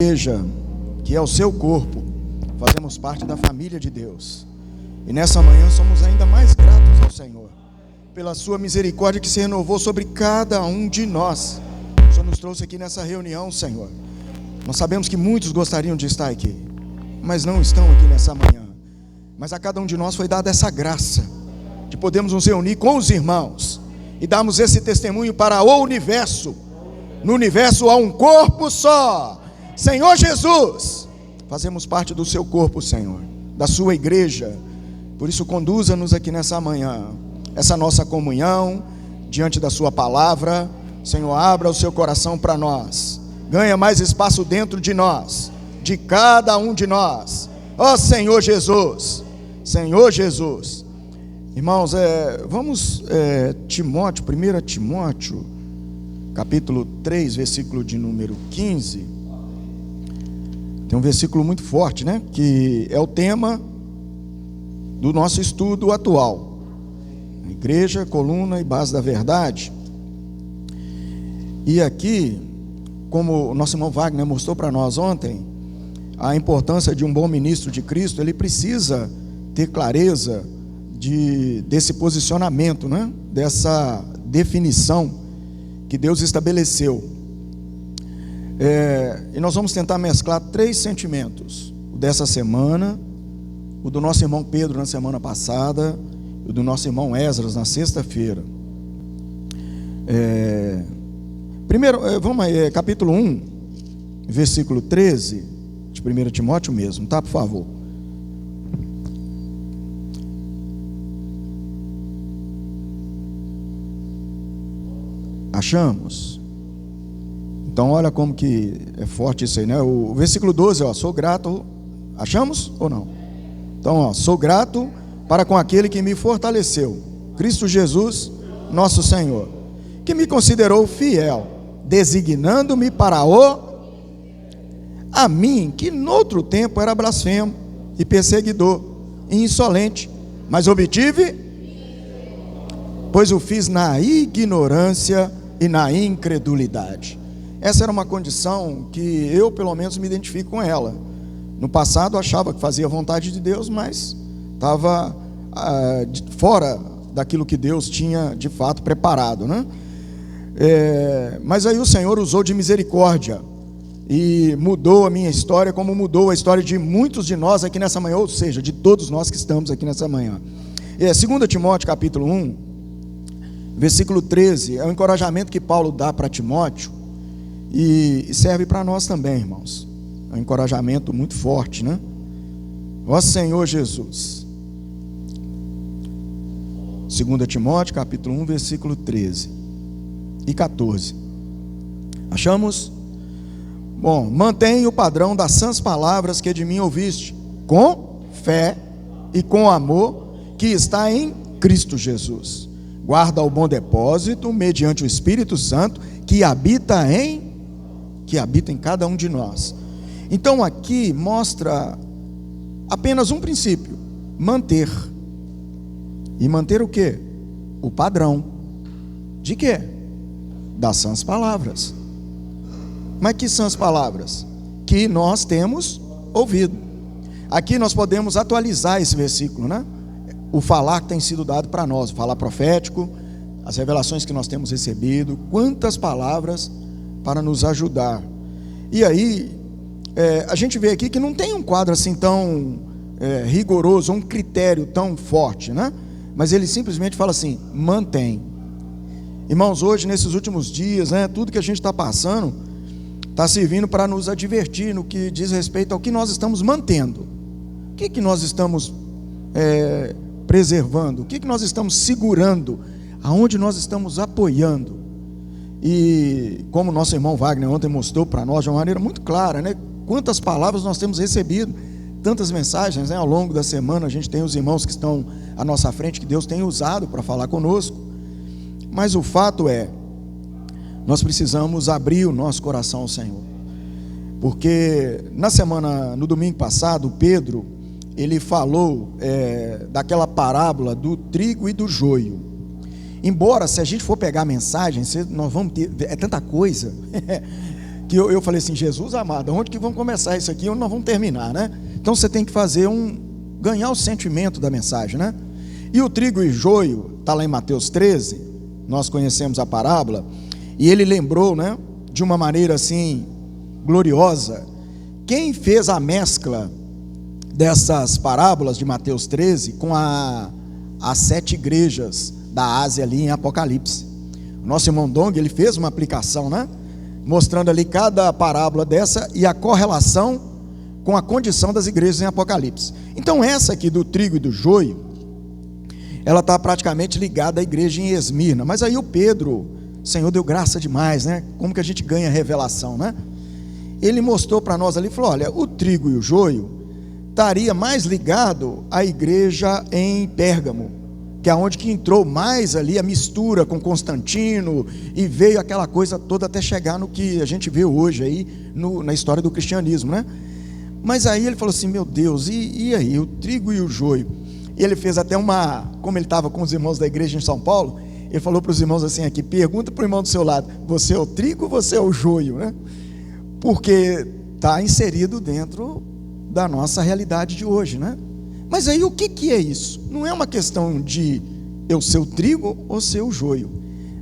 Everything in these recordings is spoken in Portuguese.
Igreja, que é o seu corpo, fazemos parte da família de Deus. E nessa manhã somos ainda mais gratos ao Senhor, pela sua misericórdia que se renovou sobre cada um de nós. O Senhor nos trouxe aqui nessa reunião, Senhor. Nós sabemos que muitos gostariam de estar aqui, mas não estão aqui nessa manhã. Mas a cada um de nós foi dada essa graça, de podermos nos reunir com os irmãos e darmos esse testemunho para o universo. No universo há um corpo só, Senhor Jesus. Fazemos parte do seu corpo, Senhor, da sua igreja. Por isso conduza-nos aqui nessa manhã, essa nossa comunhão diante da sua palavra. Senhor, abra o seu coração para nós, ganha mais espaço dentro de nós, de cada um de nós. Ó Senhor Jesus, Senhor Jesus. Irmãos, vamos Timóteo, 1 Timóteo capítulo 3, versículo de número 15. Tem um versículo muito forte, né? Que é o tema do nosso estudo atual. Igreja, coluna e base da verdade. E aqui, como o nosso irmão Wagner mostrou para nós ontem, a importância de um bom ministro de Cristo, ele precisa ter clareza desse posicionamento, né? Dessa definição que Deus estabeleceu. E nós vamos tentar mesclar 3 sentimentos: o dessa semana, o do nosso irmão Pedro na semana passada, e o do nosso irmão Esdras na sexta-feira. Primeiro, vamos aí, capítulo 1, versículo 13, de 1 Timóteo mesmo, tá? Por favor. Achamos? Então olha como que é forte isso aí, né? O versículo 12, sou grato. Achamos ou não? Então, sou grato para com aquele que me fortaleceu, Cristo Jesus, nosso Senhor, que me considerou fiel, designando-me para a mim, que noutro tempo era blasfemo e perseguidor e insolente, mas obtive, pois o fiz na ignorância e na incredulidade. Essa era uma condição que eu, pelo menos, me identifico com ela. No passado eu achava que fazia a vontade de Deus, mas estava fora daquilo que Deus tinha de fato preparado, né? Mas aí o Senhor usou de misericórdia e mudou a minha história, como mudou a história de muitos de nós aqui nessa manhã, ou seja, de todos nós que estamos aqui nessa manhã. 2 Timóteo capítulo 1, versículo 13, é um encorajamento que Paulo dá para Timóteo e serve para nós também, irmãos. É um encorajamento muito forte, né? Ó Senhor Jesus. 2 Timóteo capítulo 1, versículo 13 e 14. Achamos? Bom, mantém o padrão das sãs palavras que de mim ouviste, com fé e com amor que está em Cristo Jesus. Guarda o bom depósito mediante o Espírito Santo que habita em cada um de nós. Então aqui mostra apenas um princípio: manter. E manter o quê? O padrão. De quê? Das sãs palavras. Mas que sãs palavras? Que nós temos ouvido. Aqui nós podemos atualizar esse versículo, né? O falar que tem sido dado para nós, o falar profético, as revelações que nós temos recebido, quantas palavras para nos ajudar. E aí, a gente vê aqui que não tem um quadro assim tão rigoroso, um critério tão forte, né? Mas ele simplesmente fala assim: mantém. Irmãos, hoje, nesses últimos dias, né, tudo que a gente está passando está servindo para nos advertir no que diz respeito ao que nós estamos mantendo. O que nós estamos preservando? O que nós estamos segurando? Aonde nós estamos apoiando? E como nosso irmão Wagner ontem mostrou para nós de uma maneira muito clara, né? Quantas palavras nós temos recebido, tantas mensagens, né? Ao longo da semana a gente tem os irmãos que estão à nossa frente, que Deus tem usado para falar conosco. Mas o fato é, nós precisamos abrir o nosso coração ao Senhor, porque no domingo passado, Pedro, ele falou daquela parábola do trigo e do joio. Embora, se a gente for pegar a mensagem, nós vamos ter tanta coisa que eu falei assim, Jesus amado, onde que vamos começar isso aqui, onde nós vamos terminar, né? Então você tem que ganhar o sentimento da mensagem, né? E o trigo e o joio, está lá em Mateus 13, nós conhecemos a parábola, e ele lembrou, né, de uma maneira assim, gloriosa, quem fez a mescla dessas parábolas de Mateus 13 com as 7 igrejas da Ásia ali em Apocalipse. O nosso irmão Dong, ele fez uma aplicação, né, mostrando ali cada parábola dessa e a correlação com a condição das igrejas em Apocalipse. Então essa aqui do trigo e do joio, ela está praticamente ligada à igreja em Esmirna. Mas aí o Pedro, o Senhor deu graça demais, né? Como que a gente ganha revelação, né? Ele mostrou para nós ali, falou, olha, o trigo e o joio estaria mais ligado à igreja em Pérgamo, que é onde que entrou mais ali a mistura com Constantino, e veio aquela coisa toda até chegar no que a gente vê hoje aí, na história do cristianismo, né? Mas aí ele falou assim, meu Deus, e aí, o trigo e o joio? E ele fez até como ele estava com os irmãos da igreja em São Paulo, ele falou para os irmãos assim aqui, pergunta para o irmão do seu lado, você é o trigo ou você é o joio, né? Porque está inserido dentro da nossa realidade de hoje, né? Mas aí o que é isso? Não é uma questão de eu ser o trigo ou ser o joio,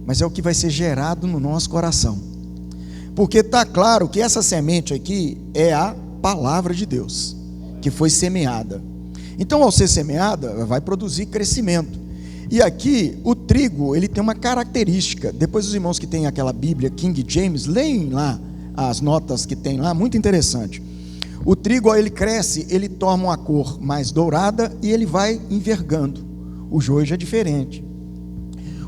mas é o que vai ser gerado no nosso coração, porque está claro que essa semente aqui é a palavra de Deus, que foi semeada. Então, ao ser semeada, vai produzir crescimento. E aqui, o trigo, ele tem uma característica. Depois os irmãos que têm aquela Bíblia King James, leem lá as notas que tem lá, muito interessante. O trigo, ele cresce, ele toma uma cor mais dourada e ele vai envergando. O joio já é diferente.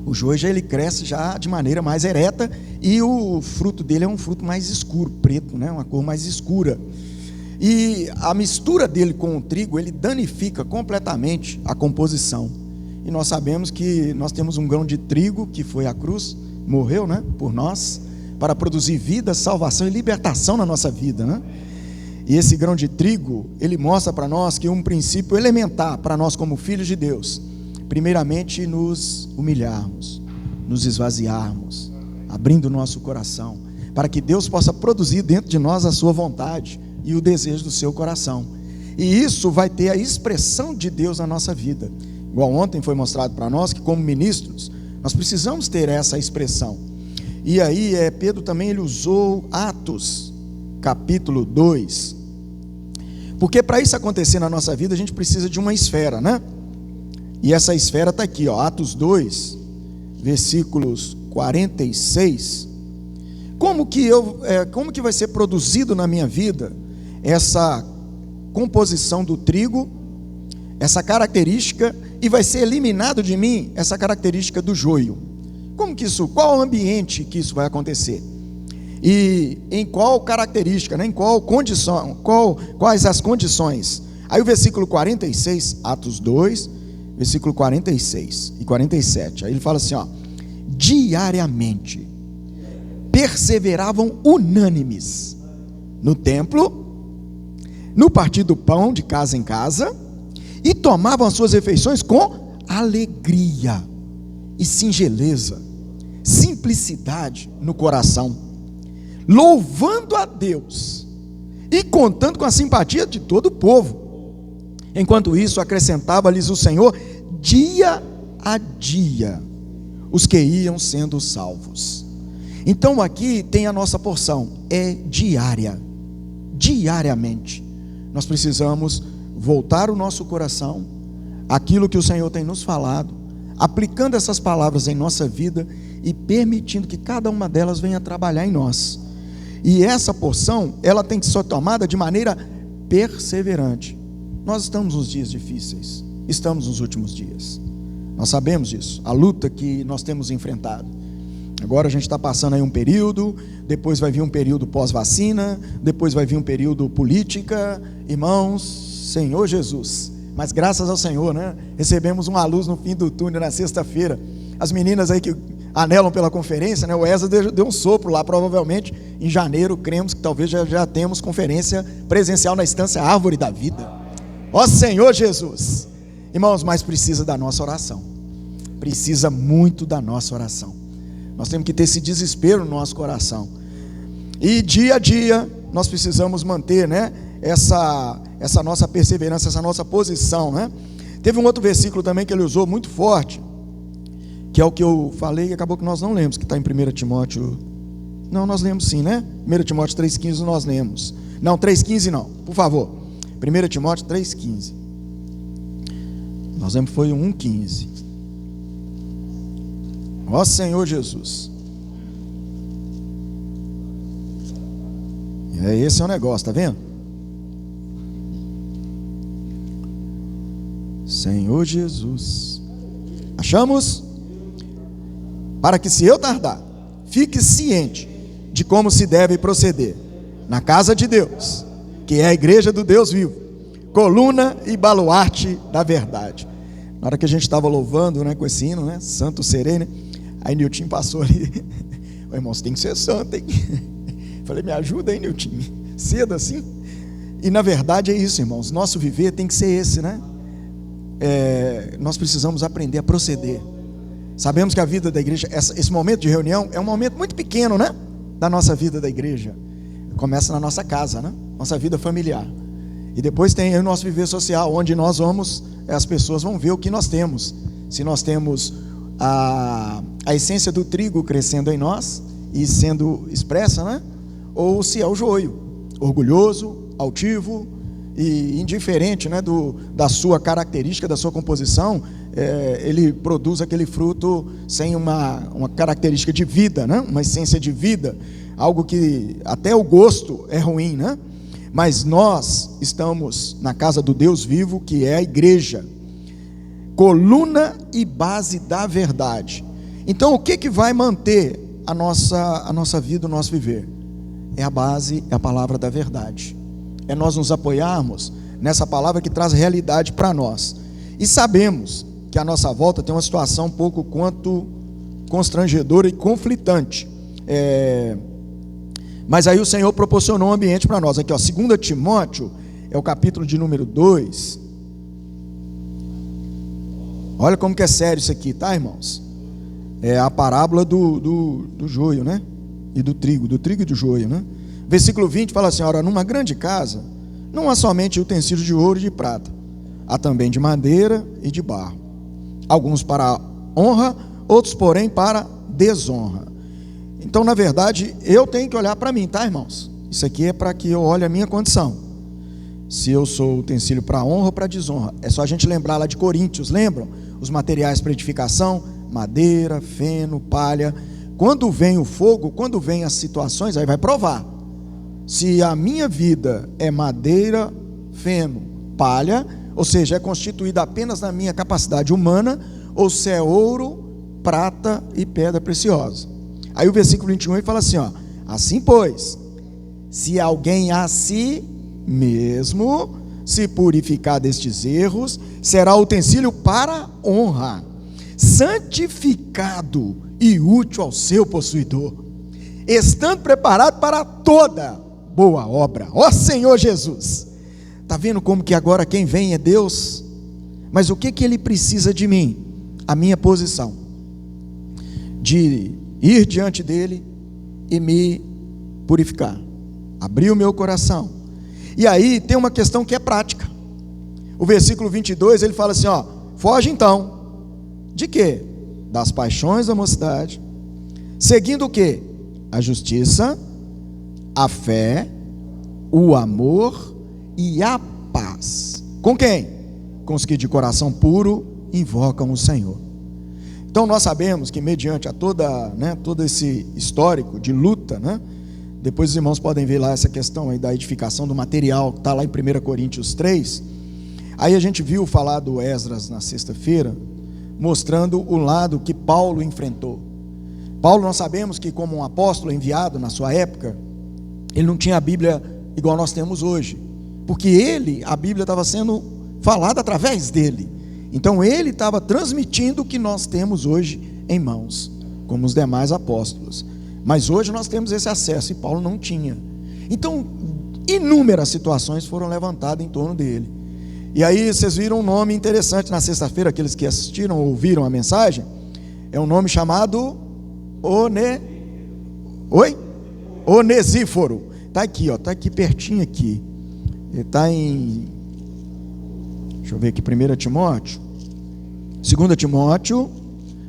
O joio já ele cresce já de maneira mais ereta e o fruto dele é um fruto mais escuro, preto, né? Uma cor mais escura. E a mistura dele com o trigo, ele danifica completamente a composição. E nós sabemos que nós temos um grão de trigo, que foi a cruz, morreu, né, por nós, para produzir vida, salvação e libertação na nossa vida, né? E esse grão de trigo, ele mostra para nós que um princípio elementar para nós como filhos de Deus, primeiramente nos humilharmos, nos esvaziarmos, abrindo o nosso coração, para que Deus possa produzir dentro de nós a sua vontade e o desejo do seu coração, e isso vai ter a expressão de Deus na nossa vida, igual ontem foi mostrado para nós, que como ministros, nós precisamos ter essa expressão. E aí Pedro também ele usou Atos, capítulo 2, porque para isso acontecer na nossa vida, a gente precisa de uma esfera, né? E essa esfera está aqui, ó, Atos 2, versículos 46, como que vai ser produzido na minha vida essa composição do trigo, essa característica, e vai ser eliminado de mim essa característica do joio. Como que isso, qual ambiente que isso vai acontecer? E em qual característica, né? Em qual condição, quais as condições? Aí o versículo 46, Atos 2, versículo 46 e 47, aí ele fala assim, ó, diariamente perseveravam unânimes no templo, no partir do pão de casa em casa, e tomavam as suas refeições com alegria e singeleza, simplicidade no coração, louvando a Deus e contando com a simpatia de todo o povo. Enquanto isso, acrescentava-lhes o Senhor dia a dia os que iam sendo salvos. Então aqui tem a nossa porção, é diariamente nós precisamos voltar o nosso coração àquilo que o Senhor tem nos falado, aplicando essas palavras em nossa vida e permitindo que cada uma delas venha trabalhar em nós. E essa porção, ela tem que ser tomada de maneira perseverante. Nós estamos nos dias difíceis, estamos nos últimos dias, nós sabemos disso, a luta que nós temos enfrentado. Agora a gente está passando aí um período, depois vai vir um período pós-vacina, depois vai vir um período política. Irmãos, Senhor Jesus, mas graças ao Senhor, né, recebemos uma luz no fim do túnel na sexta-feira. As meninas aí que anelam pela conferência, né, o Esa deu um sopro lá, provavelmente em janeiro, cremos que talvez já temos conferência presencial na Estância Árvore da Vida. Ó Senhor Jesus, irmãos, mas precisa da nossa oração, precisa muito da nossa oração. Nós temos que ter esse desespero no nosso coração. E dia a dia nós precisamos manter, né, essa nossa perseverança, essa nossa posição, né? Teve um outro versículo também que ele usou muito forte, que é o que eu falei e acabou que nós não lemos, que está em 1 Timóteo. Não, nós lemos sim, né? 1 Timóteo 3,15 nós lemos. Não, 3,15 não, por favor. 1 Timóteo 3,15. Nós lemos foi 1,15. Ó Senhor Jesus. Esse é o negócio, tá vendo? Senhor Jesus. Achamos? Para que, se eu tardar, fique ciente de como se deve proceder na casa de Deus, que é a igreja do Deus vivo, coluna e baluarte da verdade. Na hora que a gente estava louvando, né, com esse hino, né, Santo Serei, né, aí Nilton passou ali. Ô, irmão, você tem que ser santo, hein? Falei, me ajuda aí, Nilton, cedo assim. E na verdade é isso, irmãos, nosso viver tem que ser esse, né? Nós precisamos aprender a proceder. Sabemos que a vida da igreja, esse momento de reunião é um momento muito pequeno, né, da nossa vida da igreja. Começa na nossa casa, né, nossa vida familiar, e depois tem o nosso viver social, onde nós vamos, as pessoas vão ver o que nós temos, se nós temos a essência do trigo crescendo em nós e sendo expressa, né, ou se é o joio, orgulhoso, altivo e indiferente, né, da sua característica, da sua composição. Ele produz aquele fruto sem uma característica de vida, né? Uma essência de vida, algo que até o gosto é ruim, né? Mas nós estamos na casa do Deus vivo, que é a igreja, coluna e base da verdade. Então o que vai manter a nossa vida, o nosso viver? É a base, é a palavra da verdade, é nós nos apoiarmos nessa palavra que traz realidade para nós. E sabemos que a nossa volta tem uma situação um pouco quanto constrangedora e conflitante, mas aí o Senhor proporcionou um ambiente para nós. Aqui, ó, 2 Timóteo, é o capítulo de número 2. Olha como que é sério isso aqui, tá, irmãos? É a parábola do joio, né? E do trigo e do joio, né? Versículo 20 fala assim: ora, numa grande casa não há somente utensílios de ouro e de prata, há também de madeira e de barro, alguns para honra, outros porém para desonra. Então, na verdade, eu tenho que olhar para mim, tá, irmãos? Isso aqui é para que eu olhe a minha condição, se eu sou utensílio para honra ou para desonra. É só a gente lembrar lá de Coríntios, lembram? Os materiais para edificação: madeira, feno, palha. Quando vem o fogo, quando vem as situações, aí vai provar se a minha vida é madeira, feno, palha, ou seja, é constituída apenas na minha capacidade humana, ou se é ouro, prata e pedra preciosa. Aí o versículo 21 ele fala assim, ó: assim pois, se alguém a si mesmo se purificar destes erros, será utensílio para honra, santificado e útil ao seu possuidor, estando preparado para toda boa obra. Ó Senhor Jesus! Está vendo como que agora quem vem é Deus? Mas o que ele precisa de mim? A minha posição de ir diante dele e me purificar, abrir o meu coração. E aí tem uma questão que é prática. O versículo 22 ele fala assim, ó: foge então, de quê? Das paixões da mocidade, seguindo o quê? A justiça, a fé, o amor e a paz. Com quem? Com os que de coração puro invocam o Senhor. Então nós sabemos que mediante a todo esse histórico de luta, né? Depois os irmãos podem ver lá essa questão aí da edificação do material, que está lá em 1 Coríntios 3. Aí a gente viu falar do Esdras na sexta-feira, mostrando o lado que Paulo enfrentou. Paulo, nós sabemos que como um apóstolo enviado na sua época, ele não tinha a Bíblia igual nós temos hoje, porque a Bíblia estava sendo falada através dele. Então ele estava transmitindo o que nós temos hoje em mãos, como os demais apóstolos. Mas hoje nós temos esse acesso e Paulo não tinha. Então inúmeras situações foram levantadas em torno dele. E aí vocês viram um nome interessante na sexta-feira, aqueles que assistiram ou ouviram a Onesíforo. Está aqui, ó, está aqui pertinho aqui. Ele está em, deixa eu ver aqui, 1 Timóteo, 2 Timóteo,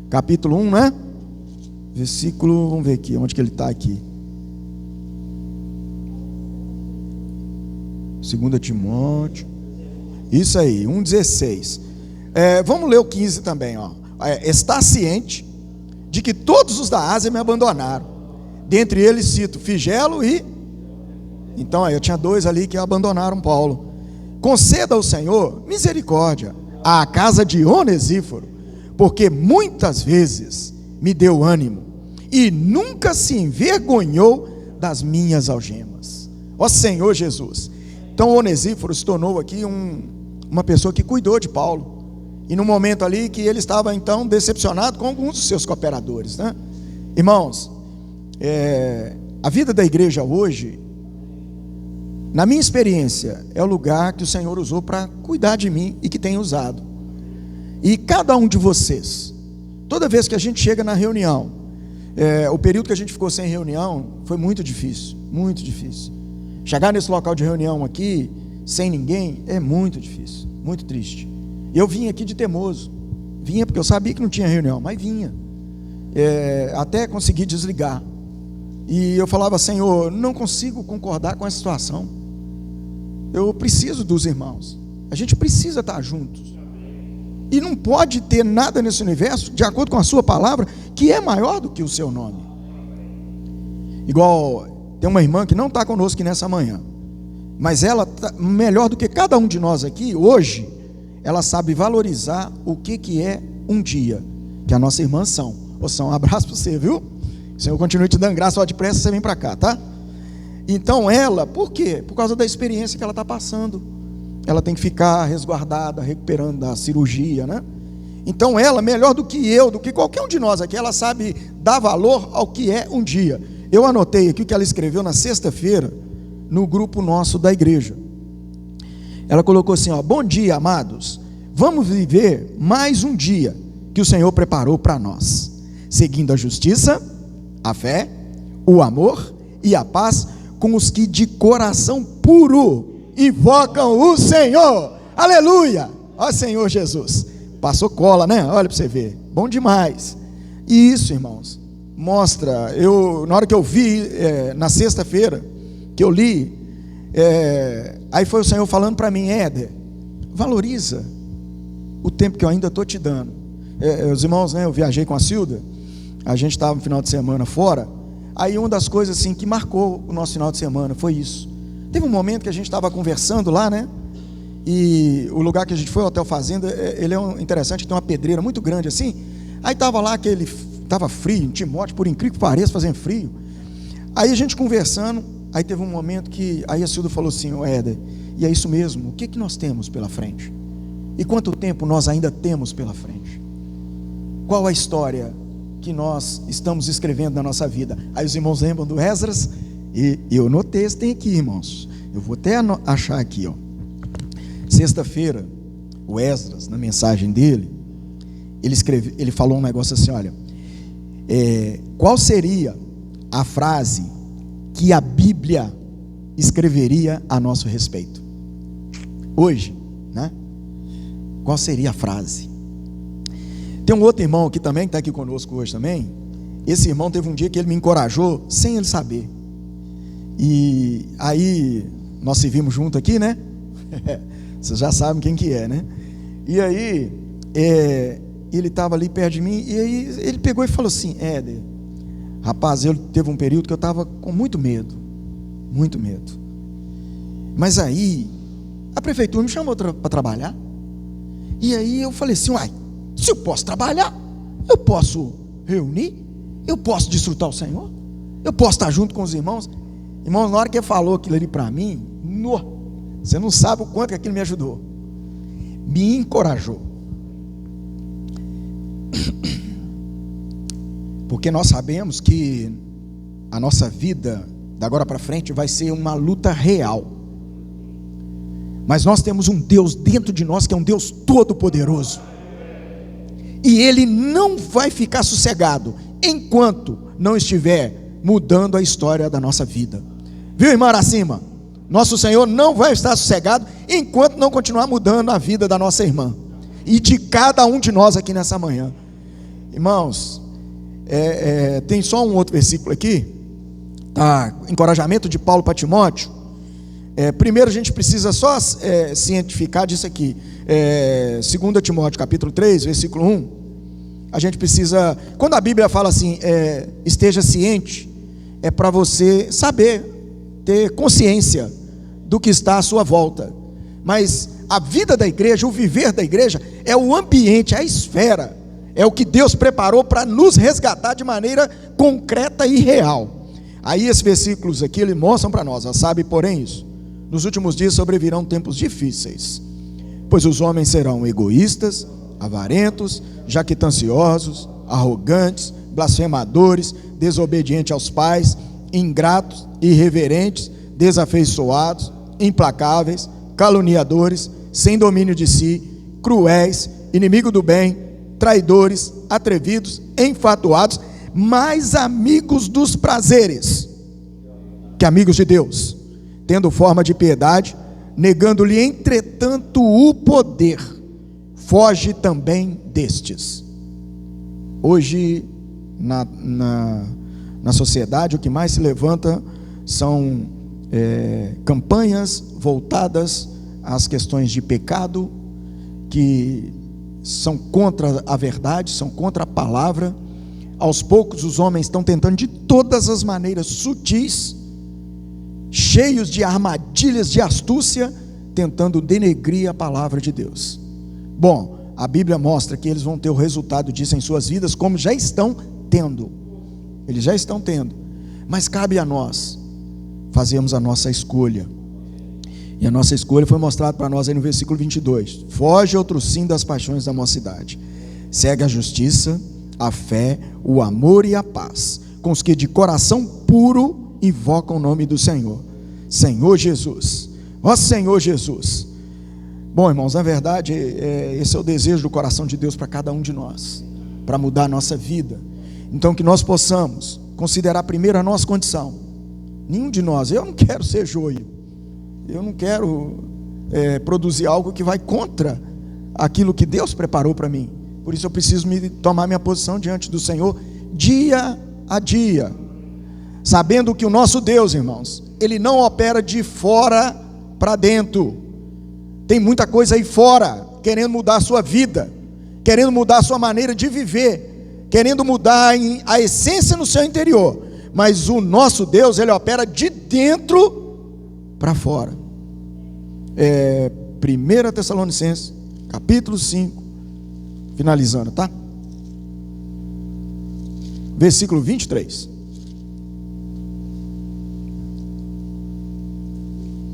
capítulo 1, né? Versículo, vamos ver aqui, onde que ele está aqui. 2 Timóteo, isso aí, 1,16. Vamos ler o 15 também, ó. Está ciente de que todos os da Ásia me abandonaram. Dentre eles cito Figelo e... Então eu tinha dois ali que abandonaram Paulo. Conceda ao Senhor misericórdia à casa de Onesíforo, porque muitas vezes me deu ânimo e nunca se envergonhou das minhas algemas. Ó Senhor Jesus. Então Onesíforo se tornou aqui uma pessoa que cuidou de Paulo. E no momento ali que ele estava então decepcionado com alguns dos seus cooperadores, né? Irmãos, a vida da igreja hoje, na minha experiência, é o lugar que o Senhor usou para cuidar de mim e que tem usado. E cada um de vocês, toda vez que a gente chega na reunião, o período que a gente ficou sem reunião foi muito difícil, muito difícil. Chegar nesse local de reunião aqui, sem ninguém, é muito difícil, muito triste. Eu vim aqui de teimoso, vinha porque eu sabia que não tinha reunião, mas vinha, até conseguir desligar. E eu falava, Senhor, não consigo concordar com essa situação. Eu preciso dos irmãos. A gente precisa estar juntos. E não pode ter nada nesse universo, de acordo com a sua palavra, que é maior do que o seu nome. Igual, tem uma irmã que não está conosco aqui nessa manhã, mas ela tá melhor do que cada um de nós aqui, hoje, ela sabe valorizar o que é um dia, que a nossa irmã são. Um abraço para você, viu? O Senhor continue te dando graça, ó, depressa você vem para cá, tá? Então ela, por quê? Por causa da experiência que ela está passando. Ela tem que ficar resguardada, recuperando da cirurgia, né? Então ela, melhor do que eu, do que qualquer um de nós aqui, ela sabe dar valor ao que é um dia. Eu anotei aqui o que ela escreveu na sexta-feira, no grupo nosso da igreja. Ela colocou assim, ó: bom dia, amados, vamos viver mais um dia que o Senhor preparou para nós, seguindo a justiça, a fé, o amor e a paz com os que de coração puro invocam o Senhor. Aleluia! Ó Senhor Jesus, passou cola, né? Olha para você ver, bom demais. E isso, irmãos, mostra, na hora que eu vi, na sexta-feira, que eu li, aí foi o Senhor falando para mim, Éder, valoriza o tempo que eu ainda estou te dando. Os irmãos, né, eu viajei com a Cilda, a gente estava no final de semana fora, aí uma das coisas assim que marcou o nosso final de semana foi isso. Teve um momento que a gente estava conversando lá, né, e o lugar que a gente foi, o Hotel Fazenda, ele é interessante, tem uma pedreira muito grande assim, aí estava lá estava frio, em Timóteo, por incrível que pareça, fazendo frio, aí a gente conversando, aí teve um momento que, aí a Cilda falou assim, Éder, e é isso mesmo, o que nós temos pela frente? E quanto tempo nós ainda temos pela frente? Qual a história que nós estamos escrevendo na nossa vida? Aí os irmãos lembram do Esdras, e eu notei esse tem aqui, irmãos, eu vou até achar aqui, ó. Sexta-feira, o Esdras, na mensagem dele, ele falou um negócio assim, olha, qual seria a frase que a Bíblia escreveria a nosso respeito hoje, né? Qual seria a frase? Tem um outro irmão aqui também, que está aqui conosco hoje também. Esse irmão teve um dia que ele me encorajou, sem ele saber, e aí nós se vimos junto aqui, né? Vocês já sabem quem que é, né? E aí ele estava ali perto de mim, e aí ele pegou e falou assim, Éder, rapaz, teve um período que eu estava com muito medo, mas aí a prefeitura me chamou para trabalhar, e aí eu falei assim, uai, se eu posso trabalhar, eu posso reunir, eu posso desfrutar o Senhor, eu posso estar junto com os irmãos. Irmãos, na hora que ele falou aquilo ali para mim, você não sabe o quanto que aquilo me ajudou, me encorajou, porque nós sabemos que a nossa vida da agora para frente vai ser uma luta real, mas nós temos um Deus dentro de nós que é um Deus todo-poderoso, e Ele não vai ficar sossegado enquanto não estiver mudando a história da nossa vida. Viu, irmã Aracima? Nosso Senhor não vai estar sossegado enquanto não continuar mudando a vida da nossa irmã e de cada um de nós aqui nessa manhã. Irmãos, tem só um outro versículo aqui, encorajamento de Paulo para Timóteo. Primeiro a gente precisa só cientificar disso aqui. 2 Timóteo capítulo 3, versículo 1. A gente precisa, quando a Bíblia fala assim, esteja ciente, é para você saber, ter consciência do que está à sua volta. Mas a vida da igreja, o viver da igreja, é o ambiente, é a esfera, é o que Deus preparou para nos resgatar de maneira concreta e real. Aí esses versículos aqui, eles mostram para nós, sabe, porém isso, nos últimos dias sobrevirão tempos difíceis, pois os homens serão egoístas, avarentos, jactanciosos, arrogantes, blasfemadores, desobedientes aos pais, ingratos, irreverentes, desafeiçoados, implacáveis, caluniadores, sem domínio de si, cruéis, inimigo do bem, traidores, atrevidos, enfatuados, mais amigos dos prazeres que amigos de Deus, tendo forma de piedade, negando-lhe entretanto o poder. Foge também destes. Hoje na sociedade o que mais se levanta são campanhas voltadas às questões de pecado, que são contra a verdade, são contra a palavra. Aos poucos os homens estão tentando de todas as maneiras sutis, cheios de armadilhas de astúcia, tentando denegrir a palavra de Deus. Bom, a Bíblia mostra que eles vão ter o resultado disso em suas vidas, como já estão tendo. Eles já estão tendo. Mas cabe a nós fazermos a nossa escolha. E a nossa escolha foi mostrada para nós aí no versículo 22. Foge outro sim das paixões da mocidade. Segue a justiça, a fé, o amor e a paz, com os que de coração puro invocam o nome do Senhor. Senhor Jesus. Ó Senhor Jesus. Bom, irmãos, na verdade, esse é o desejo do coração de Deus para cada um de nós, para mudar a nossa vida. Então que nós possamos considerar primeiro a nossa condição. Nenhum de nós, eu não quero ser joio, eu não quero produzir algo que vai contra aquilo que Deus preparou para mim. Por isso eu preciso tomar minha posição diante do Senhor dia a dia, sabendo que o nosso Deus, irmãos, Ele não opera de fora para dentro. Tem muita coisa aí fora, querendo mudar a sua vida, querendo mudar a sua maneira de viver, querendo mudar a essência no seu interior. Mas o nosso Deus, Ele opera de dentro para fora. 1 Tessalonicenses, capítulo 5, finalizando, tá? Versículo 23.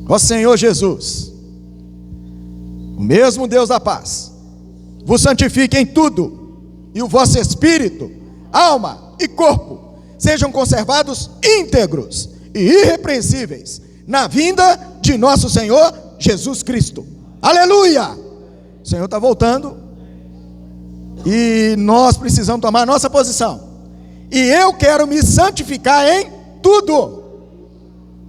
Ó Senhor Jesus, o mesmo Deus da paz vos santifique em tudo, e o vosso espírito, alma e corpo sejam conservados íntegros e irrepreensíveis na vinda de nosso Senhor Jesus Cristo. Aleluia! O Senhor está voltando e nós precisamos tomar a nossa posição. E eu quero me santificar em tudo.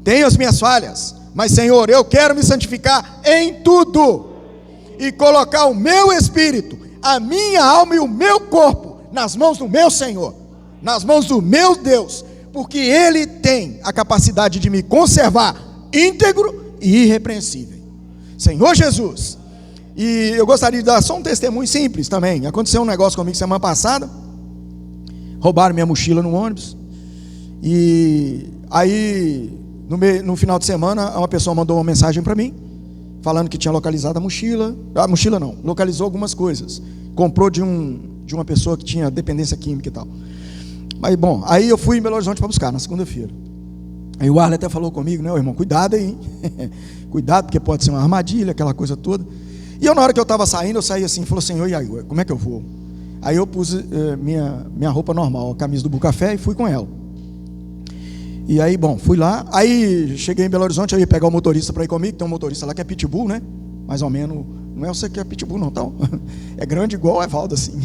Tenho as minhas falhas, mas Senhor, eu quero me santificar em tudo e colocar o meu espírito, a minha alma e o meu corpo nas mãos do meu Senhor, nas mãos do meu Deus, porque Ele tem a capacidade de me conservar íntegro e irrepreensível. Senhor Jesus. E eu gostaria de dar só um testemunho simples também. Aconteceu um negócio comigo semana passada. Roubaram minha mochila no ônibus. E aí no final de semana uma pessoa mandou uma mensagem para mim, falando que tinha localizado a mochila. A mochila não, localizou algumas coisas. Comprou de uma pessoa que tinha dependência química e tal. Mas bom, aí eu fui em Belo Horizonte para buscar na segunda-feira. Aí o Arley até falou comigo, né, irmão, cuidado aí, hein? Cuidado, porque pode ser uma armadilha, aquela coisa toda. E eu, na hora que eu estava saindo, eu saí assim, falou: Senhor, e aí, como é que eu vou? Aí eu pus minha roupa normal, a camisa do Bucafé, e fui com ela. E aí, bom, fui lá. Aí cheguei em Belo Horizonte, eu ia pegar o motorista para ir comigo. Tem um motorista lá que é pitbull, né? Mais ou menos, não é você que é pitbull não, tá? É grande igual o Evaldo assim.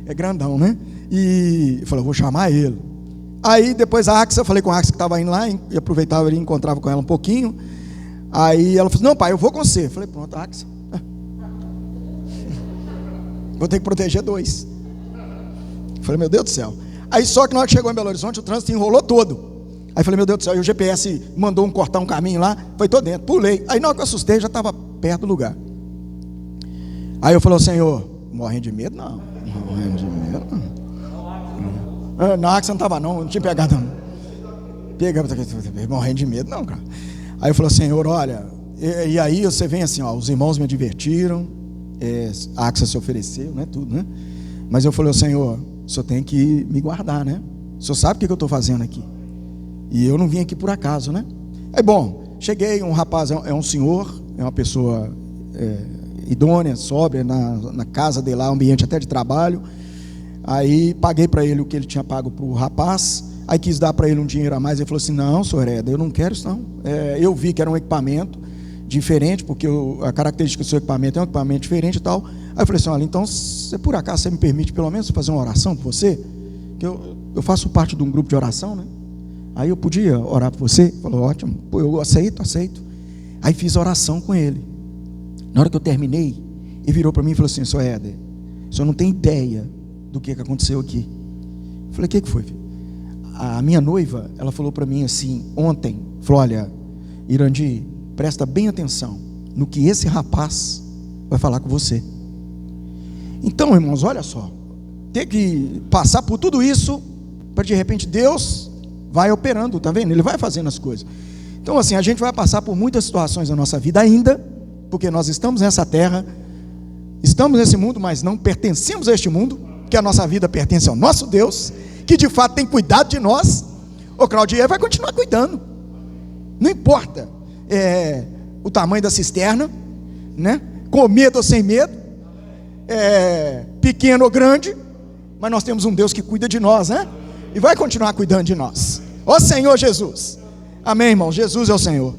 É grandão, né? E eu falei: eu vou chamar ele. Aí depois a Axa, eu falei com a Axa que estava indo lá, e aproveitava e encontrava com ela um pouquinho. Aí ela falou: não, pai, eu vou com você. Eu falei: pronto, Axa, vou ter que proteger 2. Eu falei: meu Deus do céu. Aí só que na hora que chegou em Belo Horizonte, o trânsito enrolou todo. Aí eu falei: meu Deus do céu. E o GPS mandou cortar um caminho lá, foi todo dentro, pulei. Aí na hora que eu assustei, já estava perto do lugar. Aí eu falei: Senhor, morrendo de medo? Não. Morrendo de medo? Não. Na Axa não estava não tinha pegado não. Morrendo de medo não, cara. Aí eu falei: Senhor, olha, e aí você vem assim, ó, os irmãos me advertiram, a Axa se ofereceu, né, tudo, né? Mas eu falei: Senhor, o senhor tem que me guardar, né? O senhor sabe o que eu estou fazendo aqui. E eu não vim aqui por acaso, né? Bom, cheguei, um rapaz, é um senhor, é uma pessoa idônea, sóbria, na casa dele lá, ambiente até de trabalho. Aí paguei para ele o que ele tinha pago para o rapaz. Aí quis dar para ele um dinheiro a mais. Ele falou assim: não, senhor Éder, eu não quero isso não. Eu vi que era um equipamento diferente, porque a característica do seu equipamento é um equipamento diferente e tal. Aí eu falei assim: olha, então, se por acaso você me permite pelo menos fazer uma oração por você, que eu faço parte de um grupo de oração, né? Aí eu podia orar por você? Ele falou: ótimo, pô, eu aceito. Aí fiz a oração com ele. Na hora que eu terminei, ele virou para mim e falou assim: senhor Éder, o senhor não tem ideia do que aconteceu aqui. Eu falei: o que foi, filho? A minha noiva, ela falou para mim assim, ontem, falou: olha, Irandi, presta bem atenção no que esse rapaz vai falar com você. Então, irmãos, olha só, ter que passar por tudo isso, para de repente Deus vai operando, tá vendo? Ele vai fazendo as coisas. Então assim, a gente vai passar por muitas situações na nossa vida ainda, porque nós estamos nessa terra, estamos nesse mundo, mas não pertencemos a este mundo, que a nossa vida pertence ao nosso Deus, que de fato tem cuidado de nós. O Claudio vai continuar cuidando, não importa o tamanho da cisterna, né? Com medo ou sem medo, pequeno ou grande, mas nós temos um Deus que cuida de nós, né? E vai continuar cuidando de nós. Ó Senhor Jesus, amém, irmão, Jesus é o Senhor.